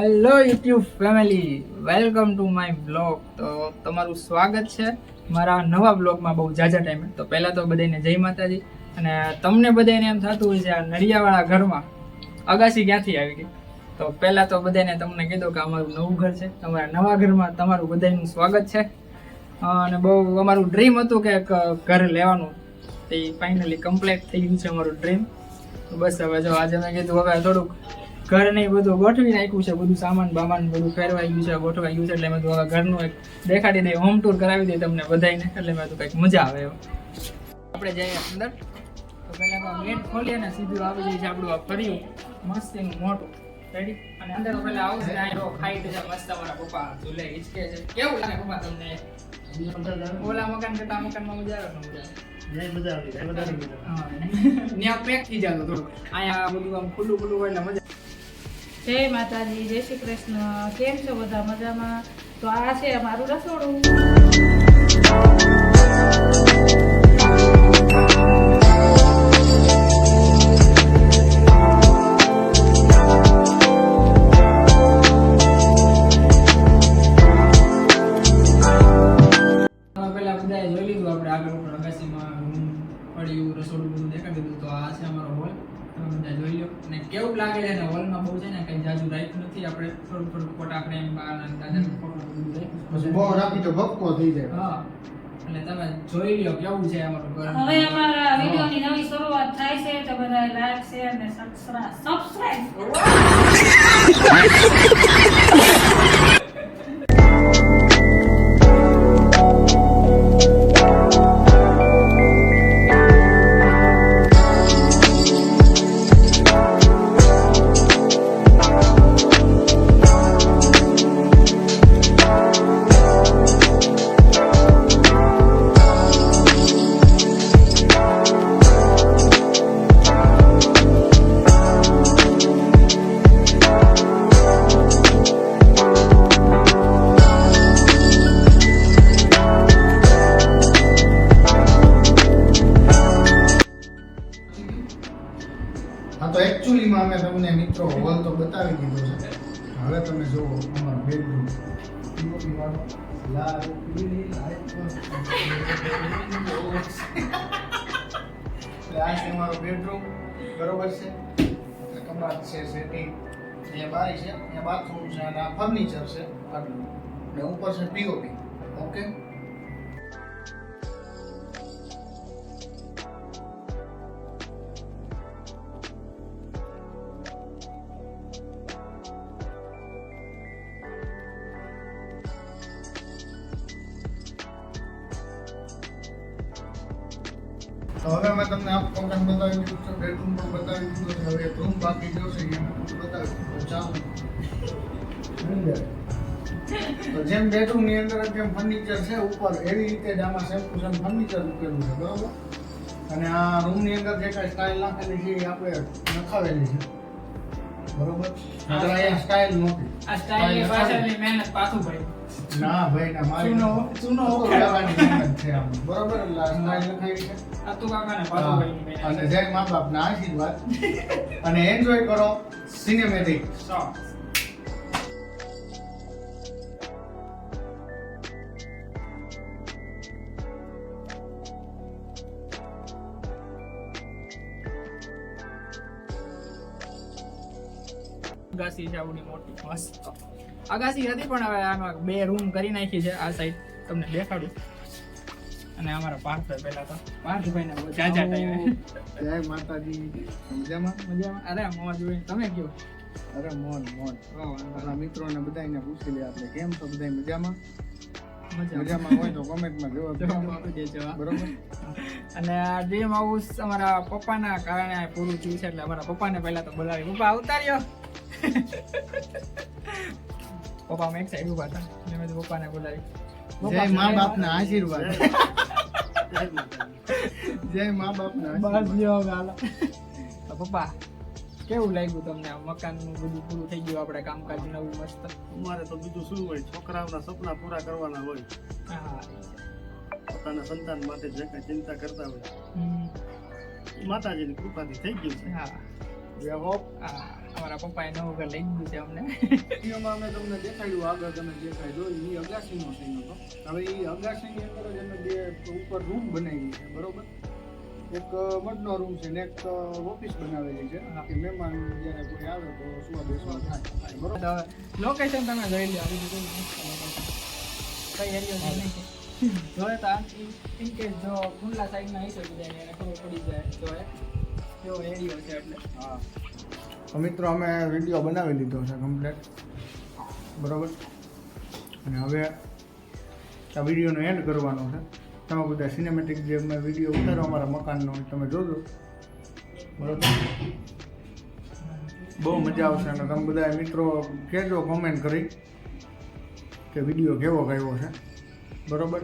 Hello YouTube family, welcome to my blog. તો તમારું સ્વાગત છે મારા નવા બ્લોગમાં બહુ ઝાઝા ટાઈમે. તો પહેલાં તો બધાને જય માતાજી. અને તમને બધાને એમ થતું હોય છે આ નડિયાવાળા ઘરમાં અગાસી ક્યાંથી આવી ગઈ. તો પહેલાં તો બધાને તમને કીધું કે અમારું નવું ઘર છે. તમારા નવા ઘરમાં તમારું બધાનું સ્વાગત છે. અને બહુ અમારું ડ્રીમ હતું કે એક ઘર લેવાનું, તે ફાઇનલી કમ્પ્લીટ થઈ ગયું છે અમારું ડ્રીમ. તો બસ હવે જો આજે મેં કીધું હવે થોડુંક ઘર ને બધું ગોઠવી નાખ્યું છે, બધું સામાન બામાન બધું ફેરવાઈ ગયું છે, ગોઠવાઈ ગયું છે. એટલે મેં તો હવે ઘરનું એક દેખાડી દઈએ, હોમ ટૂર કરાવી દઈએ તમને બધાને. એટલે મેં તો કંઈક મજા આવે એવો. આપણે જઈએ અંદર. તો પહેલાં તો ગેટ ખોલીએ ને સીધું આવી જાય છે આપણું આ ફર્યું મસ્ત એનું મોટું રેડી. અને અંદર તો પહેલાં આવું છે આ ખાઈ છે મસ્ત. અમારા પપ્પા ઝૂલે હિચકે છે. કેવું લાગે પપ્પા તમને? ઓલા મકાન કરતા મકાનમાં મજા આવે? મજા આવે. ત્યાં પેક થઈ જતો થોડું, અહીંયા બધું આમ ખુલ્લું ખુલ્લું હોય એટલે મજા. જય માતાજી, જય શ્રી કૃષ્ણ. કેમ છો બધા? મજામાં? તો આ છે અમારું રસોડું. પેલા બધાએ જોઈ લીધું આપણે આગળ ઉપર અગાસીમાં રૂમ પડ્યું, રસોડું બધું દેખાડી દીધું. તો આ છે અમારો હોલ, તમે બધા જોઈ લો. અને કેવું લાગે છે ને, હોલમાં બહુ છે ને કંઈ જાજુ રાખ્યું નથી આપણે, થોડું થોડું ફોટા ફ્રેમ બાર અને દાદા ફોટા બધું રાખ્યું. બહુ રાખી તો ભપકો થઈ જાય. હા, એટલે તમે જોઈ લો કેવું છે અમારું ઘર. હવે અમારા વિડિયોની નવી શરૂઆત થાય છે, તો બધા લાઈક શેર અને સબસ્ક્રાઇબ. હા, તો એકચ્યુઅલીમાં અમે તમને મિત્રો હોલ તો બતાવી દીધો છે. હવે તમે જુઓ અમારો બેડરૂમ. આ છે અમારો બેડરૂમ, બરોબર છે. કબાટ છે, સેટિંગ, અહીંયા બારી છે, અહીંયા બાથરૂમ છે, અને આ ફર્નિચર છે આટલું. અને ઉપર છે પીઓપી. ઓકે, તો હવે અમે તમને આ મકાન બતાવી દીધું છે, બેડરૂમ પણ બતાવી દીધું છે. હવે એક રૂમ બાકી રહ્યો છે, એ અમે બતાવી દીધું. ચાલો, તો જેમ બેડરૂમ ની અંદર જેમ ફર્નિચર છે ઉપર, એવી રીતે જ આમાં સેમ ટુ સેમ ફર્નિચર મૂકેલું છે, બરોબર. અને આ રૂમ ની અંદર જે કાંઈ સ્ટાઇલ નાખેલી છે એ આપણે નખાવેલી છે, બરોબર. અહીંયા સ્ટાઇલ નહોતી. આ સ્ટાઇલની પાછળની મહેનત પાથુભાઈ. ના ભાઈ, ના, મારી ચૂનો લાવવાની મહેનત છે આમ, બરોબર. એટલે આ સ્ટાઇલ લખાવી છે. આતુ કાકાને પાથુભાઈની મહેનત. અને જય મા બાપના આશીર્વાદ. અને એન્જોય કરો સિનેમેટિક. અગાસી છે આવડી મોટી મસ્ત. અગાસી હતી પણ હવે આમાં 2 રૂમ કરી નાખી છે. આ સાઈડ તમને દેખાડું. અને અમારા પાર્થભાઈ પહેલા તો પાર્થભાઈને બહુ જાજા ટાઈમે. જય માતાજી. મજામાં? મજામાં? અરે મોજ હોય. તમે કયો? અરે મોજ મોજ. આપણા મિત્રોને બધાને પૂછી લે આપણે, કેમ છો બધા? મજામાં? મજામાં હોય તો કોમેન્ટમાં જવાબ આપી દેજો. બરોબર. અને આ ડ્રીમ હાઉસ અમારા પપ્પાના કારણે પૂરું થયું છે. એટલે અમારા પપ્પાને પહેલા તો બોલાવી, પપ્પા ઉતાર્યો. પપ્પા મેં એક સાઈડ ઉભા હતા, મેં તો પપ્પાને બોલાવી. જય મા બાપના આશીર્વાદ. જય મા બાપના બસ આશીર્વાદ. લ્યો ગાલા. તો પપ્પા કેવું લાગ્યું તમને? મકાનનું બધું પૂરું થઈ ગયું, આપણે કામકાજ નવું મસ્ત. અમારે તો બીજું શું હોય, છોકરાઓના સપના પૂરા કરવાના હોય. હા, પોતાના સંતાન માટે જે કઈ ચિંતા કરતા હોય હમ. માતાજીની કૃપાથી થઈ ગયું છે. હા, વે હોપ અમારા પપ્પાએ નવું ઘર લઈ દીધું છે અમને. વિડીયોમાં અમે તમને દેખાડ્યું આગળ તમે દેખાય જો એ અગાસીનો સીન હતો. હવે એ અગાસીની અંદર જ અમે બે ઉપર રૂમ બનાવી છે બરોબર. એક મડનો રૂમ છે ને એક ઓફિસ બનાવેલી છે કે મહેમાન જ્યારે કોઈ આવે તો સુવા બેસવા થાય બરોબર. લોકેશન તમે જોઈ લો આવી બધું કઈ એરિયો છે નહીં જોયે તો ઇન કેસ જો ખુલ્લા સાઈડમાં આવી શકે જાય એને ખબર પડી જાય તો કેવો એરિયો છે એટલે. હા તો મિત્રો અમે વિડીયો બનાવી લીધો છે કમ્પ્લીટ બરોબર. અને હવે આ વિડીયોનો એન્ડ કરવાનો છે. તમે બધા સિનેમેટિક જે મેં વિડીયો ઉતારો અમારા મકાનનો તમે જોજો બરોબર. બહુ મજા આવશે અને તમે બધા મિત્રો કહેજો કોમેન્ટ કરી કે વિડીયો કેવો ગયો છે બરોબર.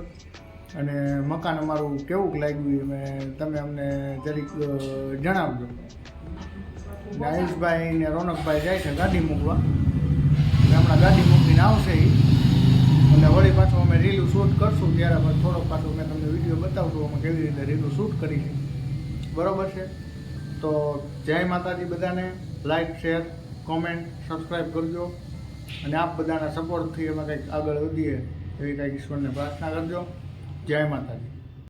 અને મકાન અમારું કેવું લાગ્યું એ તમે અમને જરીક જણાવજો. આયુષભાઈ ને રોનકભાઈ જાય છે ગાડી મૂકવા એટલે હમણાં ગાડી મૂકીને આવશે એ અને વળી પાછું અમે રીલું શૂટ કરશું ત્યારે પછી થોડોક પાછું મેં તમને વિડીયો બતાવશું અમે કેવી રીતે રીલું શૂટ કરી છે બરાબર છે. તો જય માતાજી બધાને. લાઈક શેર કોમેન્ટ સબસ્ક્રાઈબ કરજો અને આપ બધાના સપોર્ટથી અમે કંઈક આગળ વધીએ એવી કંઈક ઈશ્વરને પ્રાર્થના કરજો. જય માતાજી.